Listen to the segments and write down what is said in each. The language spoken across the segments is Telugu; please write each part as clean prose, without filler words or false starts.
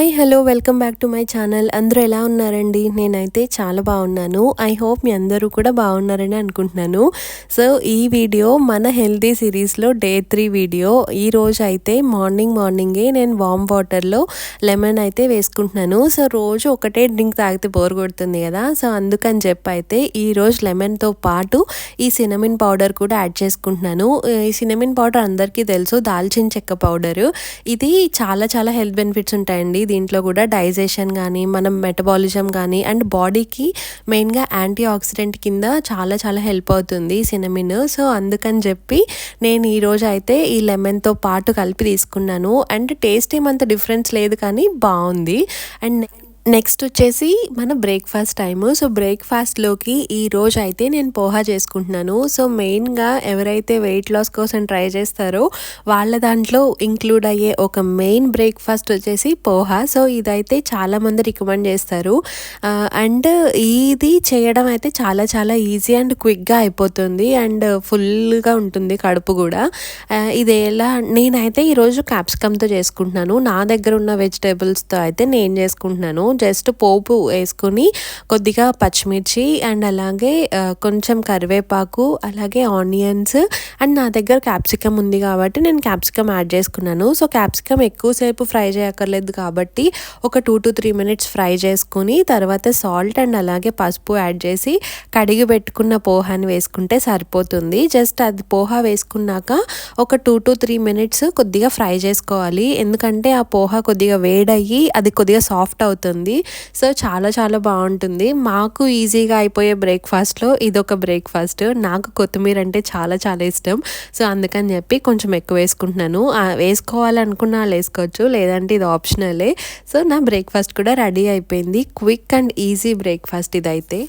Hi hello welcome back to my channel. అందరూ ఎలా ఉన్నారండి? నేనైతే చాలా బాగున్నాను. ఐ హోప్ మీ అందరూ కూడా బాగున్నారని అనుకుంటున్నాను. సో ఈ వీడియో మన హెల్తీ సిరీస్లో డే 3 వీడియో. ఈరోజు అయితే మార్నింగే నేను వామ్ వాటర్లో లెమన్ అయితే వేసుకుంటున్నాను. సో రోజు ఒకటే డ్రింక్ తాగితే బోర్ కొడుతుంది కదా, సో అందుకని చెప్పి అయితే ఈరోజు లెమన్తో పాటు ఈ సినమిన్ పౌడర్ కూడా యాడ్ చేసుకుంటున్నాను. ఈ సినమిన్ పౌడర్ అందరికీ తెలుసు, దాల్చిన చెక్క పౌడరు. ఇది చాలా చాలా హెల్త్ బెనిఫిట్స్ ఉంటాయండి దీంట్లో కూడా. డైజెషన్ కానీ, మనం మెటబాలిజం కానీ, అండ్ బాడీకి మెయిన్గా యాంటీ ఆక్సిడెంట్ కింద చాలా చాలా హెల్ప్ అవుతుంది సినమిన్. సో అందుకని చెప్పి నేను ఈరోజు అయితే ఈ లెమన్తో పాటు కలిపి తీసుకున్నాను. అండ్ టేస్ట్ ఏమంత డిఫరెన్స్ లేదు కానీ బాగుంది. అండ్ నెక్స్ట్ వచ్చేసి మన బ్రేక్ఫాస్ట్ టైము. సో బ్రేక్ఫాస్ట్లోకి ఈరోజు అయితే నేను పోహా చేసుకుంటున్నాను. సో మెయిన్గా ఎవరైతే వెయిట్ లాస్ కోసం ట్రై చేస్తారో వాళ్ళ దాంట్లో ఇంక్లూడ్ అయ్యే ఒక మెయిన్ బ్రేక్ఫాస్ట్ వచ్చేసి పోహా. సో ఇదైతే చాలామంది రికమెండ్ చేస్తారు. అండ్ ఇది చేయడం అయితే చాలా చాలా ఈజీ అండ్ క్విక్గా అయిపోతుంది అండ్ ఫుల్గా ఉంటుంది కడుపు కూడా. ఇది ఎలా, నేనైతే ఈరోజు క్యాప్సికమ్తో చేసుకుంటున్నాను. నా దగ్గర ఉన్న వెజిటేబుల్స్తో అయితే నేను చేసుకుంటున్నాను. జస్ట్ పోపు వేసుకుని కొద్దిగా పచ్చిమిర్చి అండ్ అలాగే కొంచెం కరివేపాకు, అలాగే ఆనియన్స్, అండ్ నా దగ్గర క్యాప్సికమ్ ఉంది కాబట్టి నేను క్యాప్సికమ్ యాడ్ చేసుకున్నాను. సో క్యాప్సికమ్ ఎక్కువసేపు ఫ్రై చేయక్కర్లేదు కాబట్టి ఒక 2 to 3 minutes ఫ్రై చేసుకుని తర్వాత సాల్ట్ అండ్ అలాగే పసుపు యాడ్ చేసి కడిగి పెట్టుకున్న పోహాని వేసుకుంటే సరిపోతుంది. జస్ట్ అది పోహా వేసుకున్నాక ఒక 2 to 3 minutes కొద్దిగా ఫ్రై చేసుకోవాలి, ఎందుకంటే ఆ పోహా కొద్దిగా వేడయ్యి అది కొద్దిగా సాఫ్ట్ అవుతుంది. సో చాలా చాలా బాగుంటుంది. మాకు ఈజీగా అయిపోయే బ్రేక్ఫాస్ట్లో ఇదొక బ్రేక్ఫాస్ట్. నాకు కొత్తిమీర అంటే చాలా చాలా ఇష్టం. సో అందుకని చెప్పి కొంచెం ఎక్కువ వేసుకుంటున్నాను. వేసుకోవాలనుకున్న వాళ్ళు వేసుకోవచ్చు, లేదంటే ఇది ఆప్షనలే. సో నా బ్రేక్ఫాస్ట్ కూడా రెడీ అయిపోయింది. క్విక్ అండ్ ఈజీ బ్రేక్ఫాస్ట్ ఇదైతే.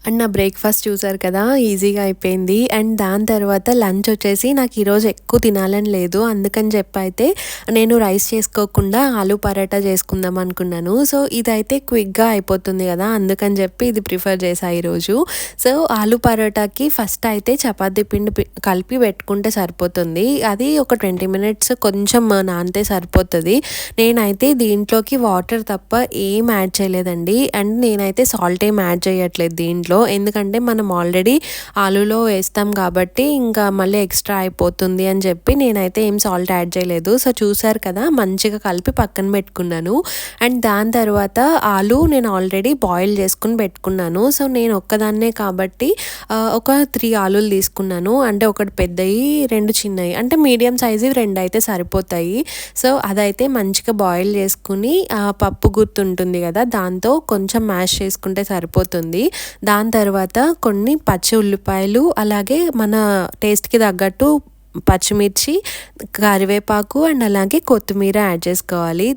అండ్ నా బ్రేక్ఫాస్ట్ చూసారు కదా, ఈజీగా అయిపోయింది. అండ్ దాని తర్వాత లంచ్ వచ్చేసి నాకు ఈరోజు ఎక్కువ తినాలని లేదు, అందుకని చెప్పి అయితే నేను రైస్ చేసుకోకుండా ఆలూ పరాటా చేసుకుందాం అనుకున్నాను. సో ఇదైతే క్విక్గా అయిపోతుంది కదా, అందుకని చెప్పి ఇది ప్రిఫర్ చేసా ఈరోజు. సో ఆలూ పరాటాకి ఫస్ట్ అయితే చపాతీ పిండి కలిపి పెట్టుకుంటే సరిపోతుంది. అది ఒక 20 minutes కొంచెం నానితే సరిపోతుంది. నేనైతే దీంట్లోకి వాటర్ తప్ప ఏం యాడ్ చేయలేదండి. అండ్ నేనైతే సాల్ట్ ఏం యాడ్ చేయట్లేదు దీంట్లో, ఎందుకంటే మనం ఆల్రెడీ ఆలూలో వేస్తాం కాబట్టి ఇంకా మళ్ళీ ఎక్స్ట్రా అయిపోతుంది అని చెప్పి నేనైతే ఏం సాల్ట్ యాడ్ చేయలేదు. సో చూసారు కదా, మంచిగా కలిపి పక్కన పెట్టుకున్నాను. అండ్ దాని తర్వాత ఆలూ నేను ఆల్రెడీ బాయిల్ చేసుకుని పెట్టుకున్నాను. సో నేను ఒక్కదాన్నే కాబట్టి ఒక 3 ఆలూలు తీసుకున్నాను. అంటే ఒకటి పెద్దవి, 2 చిన్నవి, అంటే మీడియం సైజు 2 అయితే సరిపోతాయి. సో అదైతే మంచిగా బాయిల్ చేసుకుని పప్పు గుత్తి ఉంటుంది కదా, దాంతో కొంచెం మ్యాష్ చేసుకుంటే సరిపోతుంది. దాని తర్వాత కొన్ని పచ్చి ఉల్లిపాయలు, అలాగే మన టేస్ట్కి తగ్గట్టు పచ్చిమిర్చి, కరివేపాకు అండ్ అలాగే కొత్తిమీర యాడ్ చేసుకోవాలి.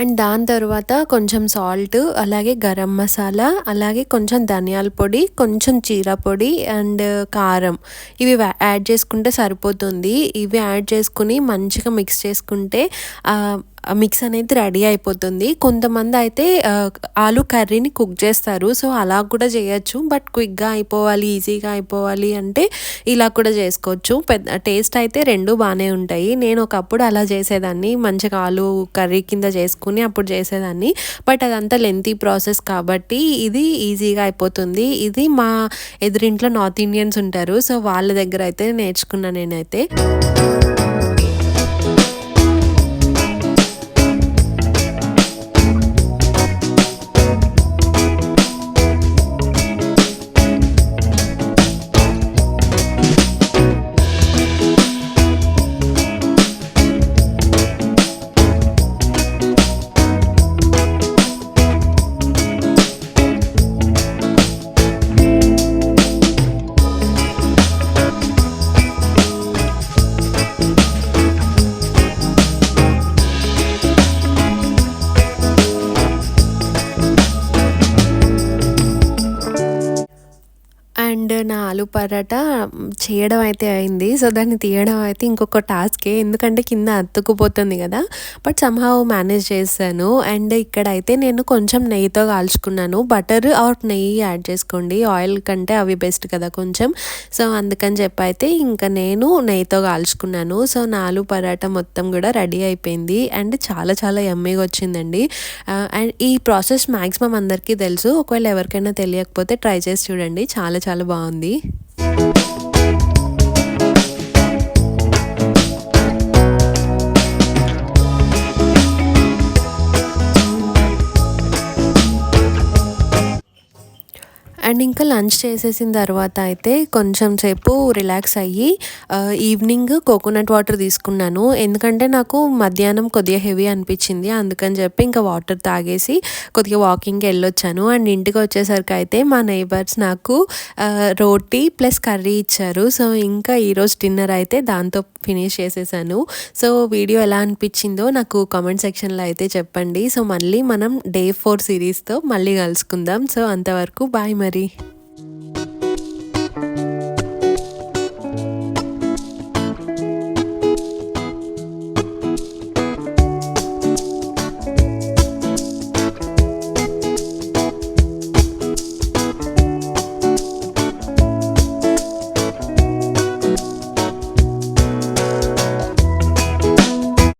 అండ్ దాని తర్వాత కొంచెం సాల్ట్, అలాగే గరం మసాలా, అలాగే కొంచెం ధనియాల పొడి, కొంచెం జీరా పొడి అండ్ కారం, ఇవి యాడ్ చేసుకుంటే సరిపోతుంది. ఇవి యాడ్ చేసుకుని మంచిగా మిక్స్ చేసుకుంటే మిక్స్ అనేది రెడీ అయిపోతుంది. కొంతమంది అయితే ఆలూ కర్రీని కుక్ చేస్తారు, సో అలా కూడా చేయొచ్చు. బట్ క్విక్గా అయిపోవాలి, ఈజీగా అయిపోవాలి అంటే ఇలా కూడా చేసుకోవచ్చు. టేస్ట్ అయితే 2 బాగానే ఉంటాయి. నేను ఒకప్పుడు అలా చేసేదాన్ని, మంచిగా ఆలూ కర్రీ కింద చేసుకుని అప్పుడు చేసేదాన్ని. బట్ అదంతా లెంతీ ప్రాసెస్ కాబట్టి ఇది ఈజీగా అయిపోతుంది. ఇది మా ఎదురింట్లో నార్త్ ఇండియన్స్ ఉంటారు, సో వాళ్ళ దగ్గర అయితే నేర్చుకున్నా నేనైతే. అండ్ నా ఆలు పరాటా చేయడం అయితే అయింది. సో, దాన్ని తీయడం అయితే ఇంకొక టాస్కే. ఎందుకంటే కింద అతుక్కుపోతుంది కదా! బట్ సమ్‌హౌ మేనేజ్ చేశాను. అండ్ ఇక్కడైతే నేను కొంచెం నెయ్యితో కాల్చుకున్నాను. బటర్ ఆర్ నెయ్యి యాడ్ చేసుకోండి. ఆయిల్ కంటే అవి బెస్ట్ కదా కొంచెం. సో, అందుకని చెప్పి అయితే ఇంకా నేను నెయ్యితో కాల్చుకున్నాను. సో, నా ఆలు పరాటా మొత్తం కూడా రెడీ అయిపోయింది. అండ్ చాలా చాలా యమ్మీగా వచ్చిందండి. అండ్ ఈ ప్రాసెస్ మ్యాక్సిమం అందరికీ తెలుసు. ఒకవేళ ఎవరికైనా తెలియకపోతే ట్రై చేసి చూడండి. చాలా చాలా బాగుంది. అండ్ ఇంకా లంచ్ చేసేసిన తర్వాత అయితే కొంచెం సేపు రిలాక్స్ అయ్యి ఈవినింగ్ కోకోనట్ వాటర్ తీసుకున్నాను. ఎందుకంటే నాకు మధ్యాహ్నం కొద్దిగా హెవీ అనిపించింది. అందుకని చెప్పి ఇంకా వాటర్ తాగేసి కొద్దిగా వాకింగ్కి వెళ్ళొచ్చాను. అండ్ ఇంటికి వచ్చేసరికి అయితే మా నైబర్స్ నాకు రోటీ ప్లస్ కర్రీ ఇచ్చారు. సో, ఇంకా ఈరోజు డిన్నర్ అయితే దాంతో ఫినిష్ చేసేసాను. సో, వీడియో ఎలా అనిపించిందో నాకు కామెంట్ సెక్షన్లో అయితే చెప్పండి. సో, మళ్ళీ మనం డే 4 సిరీస్తో మళ్ళీ కలుసుకుందాం. సో, అంతవరకు బాయ్ మరి.